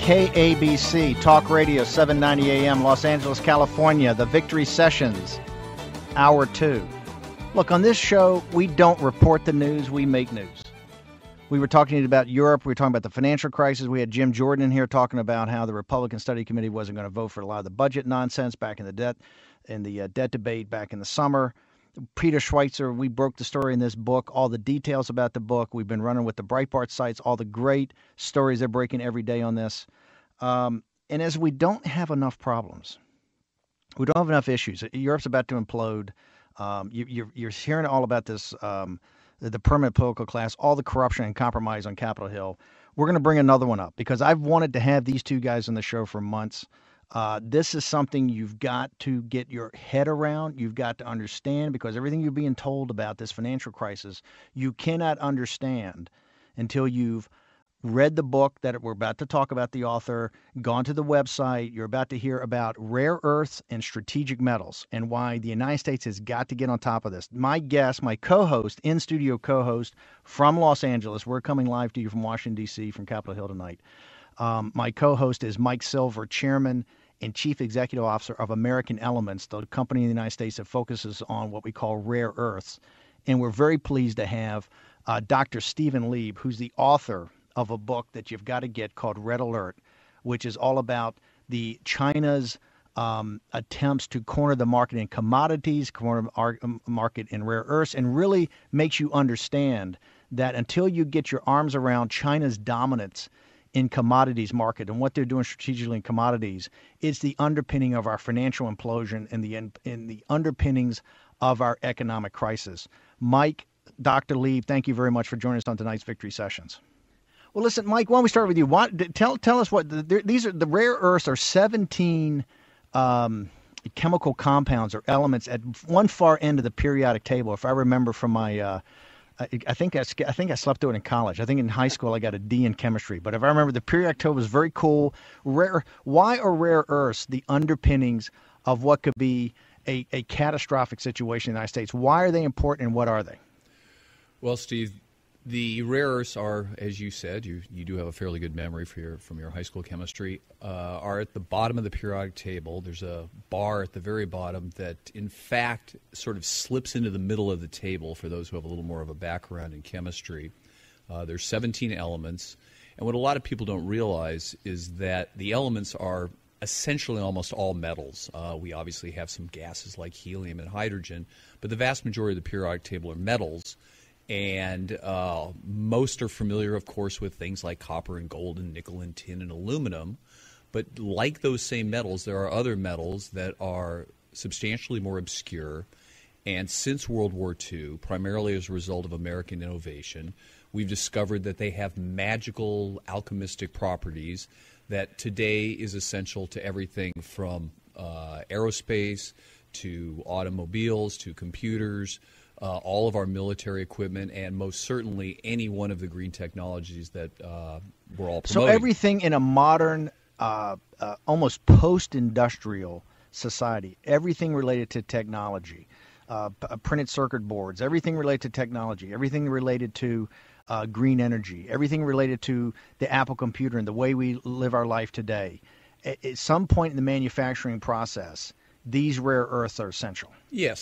KABC, Talk Radio, 790 AM, Los Angeles, California, the Victory Sessions, Hour 2. Look, on this show, we don't report the news, we make news. We were talking about Europe, we were talking about the financial crisis. We had Jim Jordan in here talking about how the Republican Study Committee wasn't going to vote for a lot of the budget nonsense back in the debt debate back in the summer. Peter Schweitzer, we broke the story in this book, all the details about the book. We've been running with the Breitbart sites, all the great stories they're breaking every day on this. And as we don't have enough problems, we don't have enough issues. Europe's about to implode. You're hearing all about this, the permanent political class, all the corruption and compromise on Capitol Hill. We're going to bring another one up because I've wanted to have these two guys on the show for months. This is something you've got to get your head around. You've got to understand because everything you're being told about this financial crisis, you cannot understand until you've read the book that we're about to talk about, the author, gone to the website. You're about to hear about rare earths and strategic metals and why the United States has got to get on top of this. My guest, my co-host, in-studio co-host from Los Angeles, we're coming live to you from Washington, D.C., from Capitol Hill tonight. My co-host is Mike Silver, chairman and Chief Executive Officer of American Elements, the company in the United States that focuses on what we call rare earths. And we're very pleased to have Dr. Stephen Lieb, who's the author of a book that you've got to get called Red Alert, which is all about the China's attempts to corner the market in commodities, corner the market in rare earths, and really makes you understand that until you get your arms around China's dominance in commodities market and what they're doing strategically in commodities, it's the underpinning of our financial implosion and the underpinnings of our economic crisis. Mike, Dr. Lieb, thank you very much for joining us on tonight's Victory Sessions. Well, listen, Mike, why don't we start with you? Tell us what these are. The rare earths are 17 chemical compounds or elements at one far end of the periodic table. If I remember from my I think I slept through it in college. I think in high school I got a D in chemistry. But if I remember, the periodic table was very cool. Why are rare earths the underpinnings of what could be a catastrophic situation in the United States? Why are they important and what are they? Well, Steve, the rare earths are, as you said, you do have a fairly good memory from your high school chemistry, are at the bottom of the periodic table. There's a bar at the very bottom that, in fact, sort of slips into the middle of the table for those who have a little more of a background in chemistry. There's 17 elements, and what a lot of people don't realize is that the elements are essentially almost all metals. We obviously have some gases like helium and hydrogen, but the vast majority of the periodic table are metals. And most are familiar, of course, with things like copper and gold and nickel and tin and aluminum. But like those same metals, there are other metals that are substantially more obscure. And since World War II, primarily as a result of American innovation, we've discovered that they have magical alchemistic properties that today is essential to everything from aerospace to automobiles to computers, all of our military equipment, and most certainly any one of the green technologies that we're all promoting. So everything in a modern, almost post-industrial society, everything related to technology, printed circuit boards, everything related to technology, everything related to green energy, everything related to the Apple computer and the way we live our life today, at some point in the manufacturing process, these rare earths are essential. Yes,